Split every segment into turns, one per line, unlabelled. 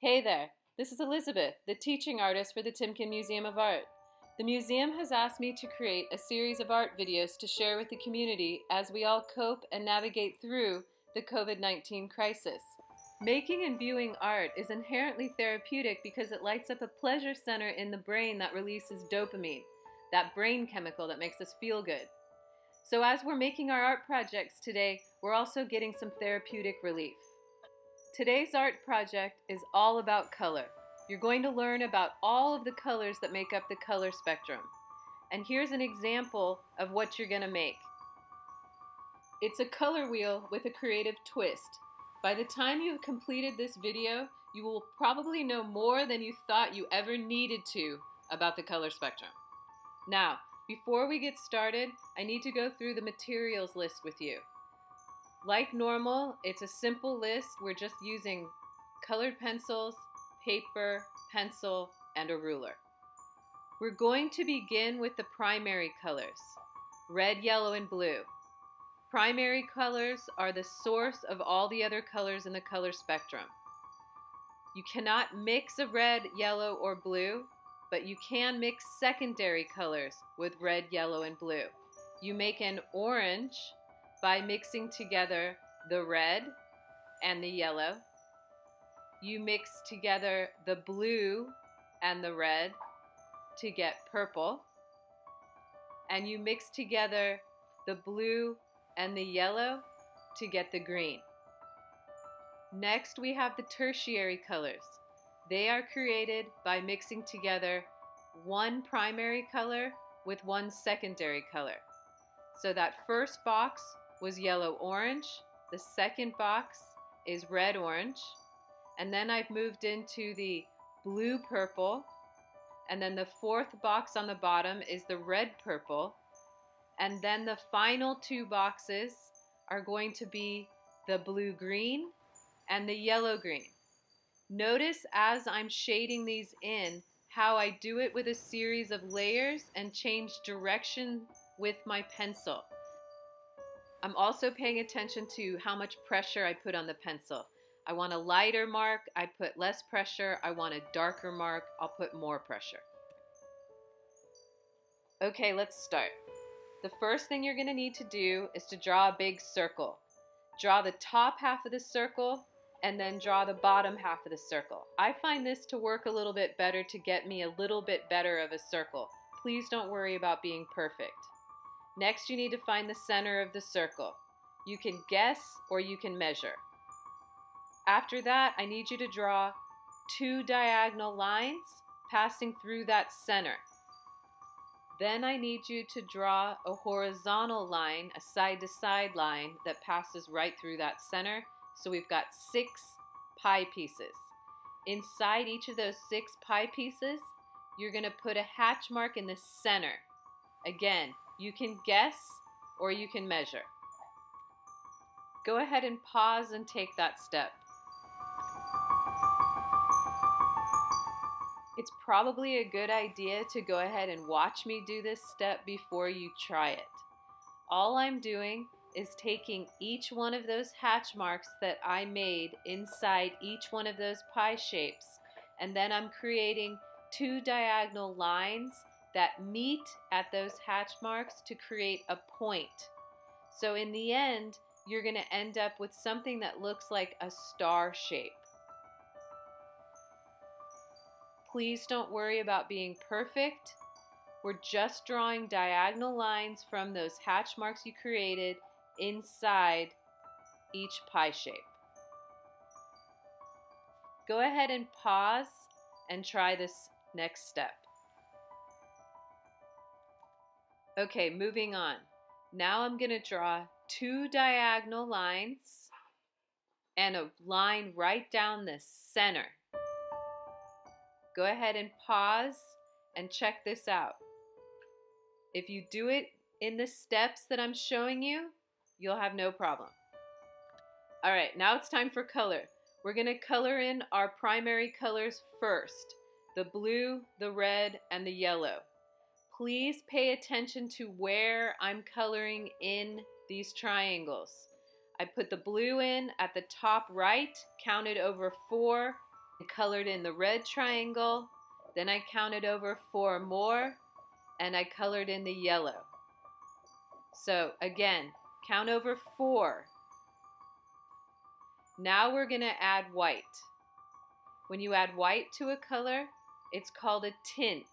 Hey there, this is Elizabeth, the teaching artist for the Timken Museum of Art. The museum has asked me to create a series of art videos to share with the community as we all cope and navigate through the COVID-19 crisis. Making and viewing art is inherently therapeutic because it lights up a pleasure center in the brain that releases dopamine, that brain chemical that makes us feel good. So as we're making our art projects today, we're also getting some therapeutic relief. Today's art project is all about color. You're going to learn about all of the colors that make up the color spectrum. And here's an example of what you're going to make. It's a color wheel with a creative twist. By the time you've completed this video, you will probably know more than you thought you ever needed to about the color spectrum. Now, before we get started, I need to go through the materials list with you. Like normal, it's a simple list. We're just using colored pencils, paper, pencil, and a ruler. We're going to begin with the primary colors, red, yellow, and blue. Primary colors are the source of all the other colors in the color spectrum. You cannot mix a red, yellow, or blue, but you can mix secondary colors with red, yellow, and blue. You make an orange by mixing together the red and the yellow. You mix together the blue and the red to get purple. And you mix together the blue and the yellow to get the green. Next, we have the tertiary colors. They are created by mixing together one primary color with one secondary color. So that first box was yellow-orange, the second box is red-orange, and then I've moved into the blue-purple, and then the fourth box on the bottom is the red-purple, and then the final two boxes are going to be the blue-green and the yellow-green. Notice as I'm shading these in how I do it with a series of layers and change direction with my pencil. I'm also paying attention to how much pressure I put on the pencil. I want a lighter mark, I put less pressure. I want a darker mark, I'll put more pressure. Okay, let's start. The first thing you're going to need to do is to draw a big circle. Draw the top half of the circle and then draw the bottom half of the circle. I find this to work a little bit better to get me a little bit better of a circle. Please don't worry about being perfect. Next, you need to find the center of the circle. You can guess or you can measure. After that, I need you to draw two diagonal lines passing through that center. Then I need you to draw a horizontal line, a side-to-side line that passes right through that center. So we've got 6 pie pieces. Inside each of those 6 pie pieces, you're going to put a hatch mark in the center. Again, you can guess or you can measure. Go ahead and pause and take that step. It's probably a good idea to go ahead and watch me do this step before you try it. All I'm doing is taking each one of those hatch marks that I made inside each one of those pie shapes, and then I'm creating 2 diagonal lines that meet at those hatch marks to create a point. So in the end, you're going to end up with something that looks like a star shape. Please don't worry about being perfect. We're just drawing diagonal lines from those hatch marks you created inside each pie shape. Go ahead and pause and try this next step. Okay, moving on. Now I'm going to draw 2 diagonal lines and a line right down the center. Go ahead and pause and check this out. If you do it in the steps that I'm showing you, you'll have no problem. All right, now it's time for color. We're going to color in our primary colors first, the blue, the red, and the yellow. Please pay attention to where I'm coloring in these triangles. I put the blue in at the top right, counted over 4. colored in the red triangle, then I counted over 4 more, and I colored in the yellow. So again, count over 4. Now we're going to add white. When you add white to a color, it's called a tint.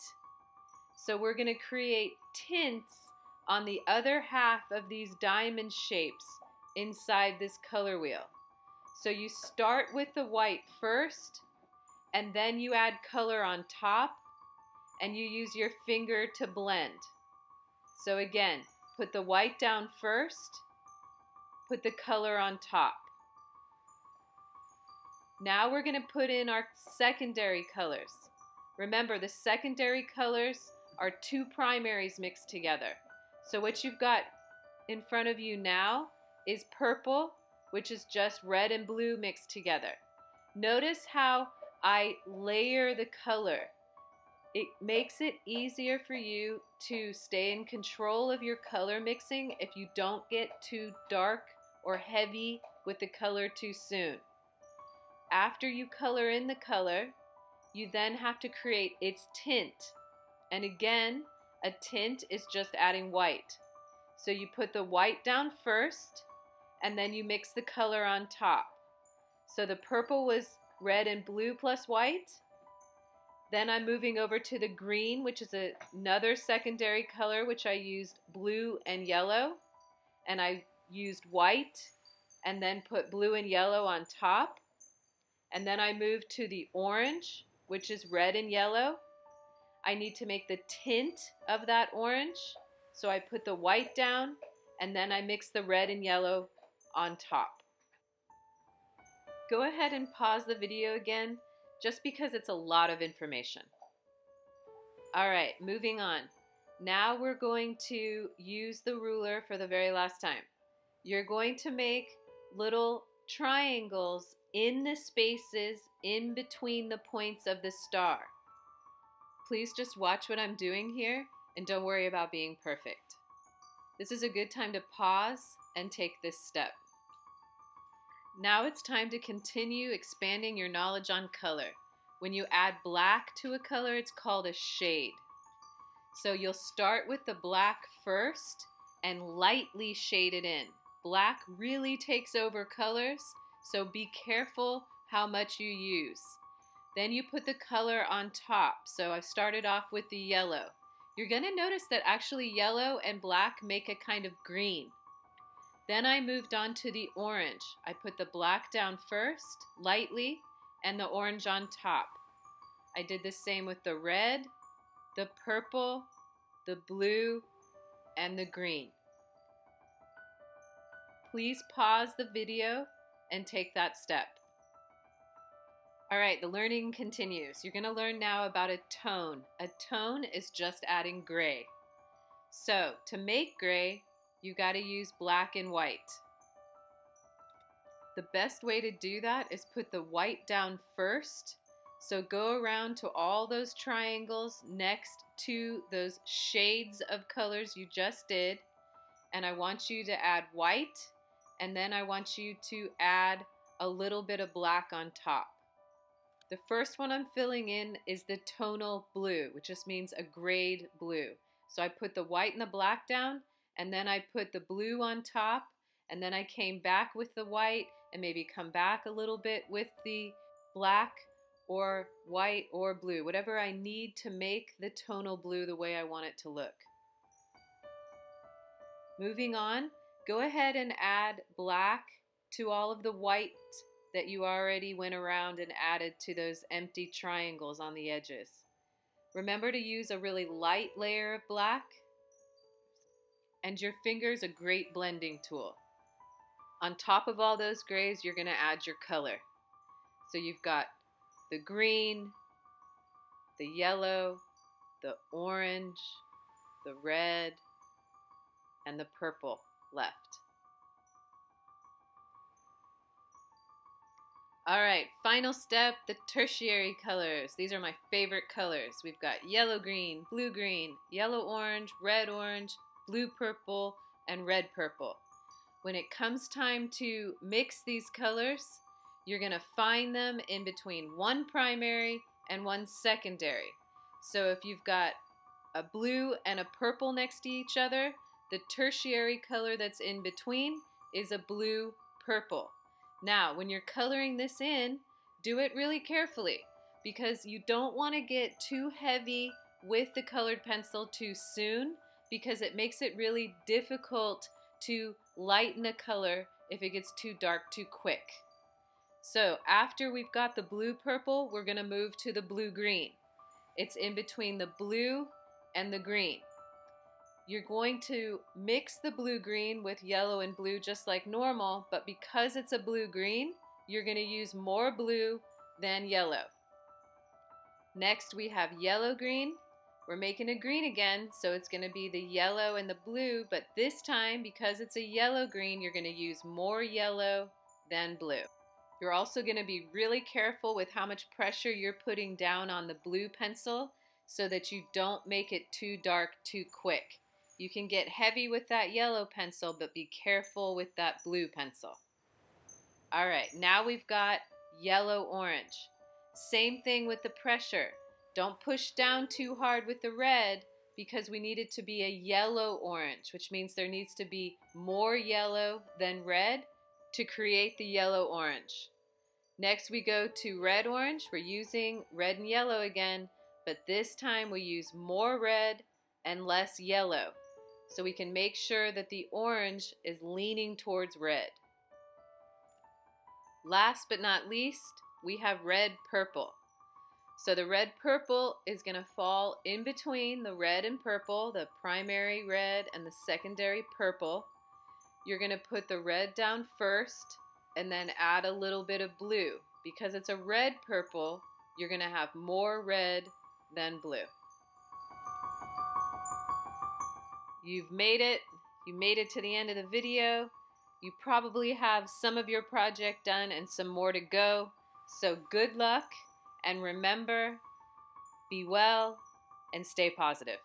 So we're going to create tints on the other half of these diamond shapes inside this color wheel. So you start with the white first, and then you add color on top, and you use your finger to blend. So again, put the white down first, put the color on top. Now we're going to put in our secondary colors. Remember, the secondary colors are 2 primaries mixed together. So what you've got in front of you now is purple, which is just red and blue mixed together. Notice how I layer the color. It makes it easier for you to stay in control of your color mixing if you don't get too dark or heavy with the color too soon. After you color in the color, you then have to create its tint. And again, a tint is just adding white. So you put the white down first, and then you mix the color on top. So the purple was red and blue plus white. Then I'm moving over to the green, which is another secondary color, which I used blue and yellow. And I used white and then put blue and yellow on top. And then I moved to the orange, which is red and yellow. I need to make the tint of that orange. So I put the white down, and then I mix the red and yellow on top. Go ahead and pause the video again, just because it's a lot of information. All right, moving on. Now we're going to use the ruler for the very last time. You're going to make little triangles in the spaces in between the points of the star. Please just watch what I'm doing here and don't worry about being perfect. This is a good time to pause and take this step. Now it's time to continue expanding your knowledge on color. When you add black to a color, it's called a shade. So you'll start with the black first and lightly shade it in. Black really takes over colors, so be careful how much you use. Then you put the color on top. So I've started off with the yellow. You're going to notice that actually yellow and black make a kind of green. Then I moved on to the orange. I put the black down first, lightly, and the orange on top. I did the same with the red, the purple, the blue, and the green. Please pause the video and take that step. All right, the learning continues. You're going to learn now about a tone. A tone is just adding gray. So to make gray, you got to use black and white. The best way to do that is put the white down first. So go around to all those triangles next to those shades of colors you just did. And I want you to add white, and then I want you to add a little bit of black on top. The first one I'm filling in is the tonal blue, which just means a grade blue. So I put the white and the black down, and then I put the blue on top, and then I came back with the white and maybe come back a little bit with the black or white or blue, whatever I need to make the tonal blue the way I want it to look. Moving on, go ahead and add black to all of the white that you already went around and added to those empty triangles on the edges. Remember to use a really light layer of black, and your finger is a great blending tool. On top of all those grays, you're going to add your color. So you've got the green, the yellow, the orange, the red, and the purple left. All right, final step, the tertiary colors. These are my favorite colors. We've got yellow-green, blue-green, yellow-orange, red-orange, blue-purple, and red-purple. When it comes time to mix these colors, you're going to find them in between one primary and one secondary. So if you've got a blue and a purple next to each other, the tertiary color that's in between is a blue-purple. Now, when you're coloring this in, do it really carefully because you don't want to get too heavy with the colored pencil too soon because it makes it really difficult to lighten a color if it gets too dark too quick. So after we've got the blue-purple, we're going to move to the blue-green. It's in between the blue and the green. You're going to mix the blue-green with yellow and blue just like normal, but because it's a blue-green, you're going to use more blue than yellow. Next we have yellow-green. We're making a green again, so it's going to be the yellow and the blue, but this time, because it's a yellow-green, you're going to use more yellow than blue. You're also going to be really careful with how much pressure you're putting down on the blue pencil so that you don't make it too dark too quick. You can get heavy with that yellow pencil, but be careful with that blue pencil. All right, now we've got yellow-orange. Same thing with the pressure. Don't push down too hard with the red because we need it to be a yellow-orange, which means there needs to be more yellow than red to create the yellow-orange. Next we go to red-orange. We're using red and yellow again, but this time we use more red and less yellow, so we can make sure that the orange is leaning towards red. Last but not least, we have red-purple. So the red-purple is going to fall in between the red and purple, the primary red and the secondary purple. You're going to put the red down first and then add a little bit of blue. Because it's a red-purple, you're going to have more red than blue. You've made it. You made it to the end of the video. You probably have some of your project done and some more to go. So good luck, and remember, be well and stay positive.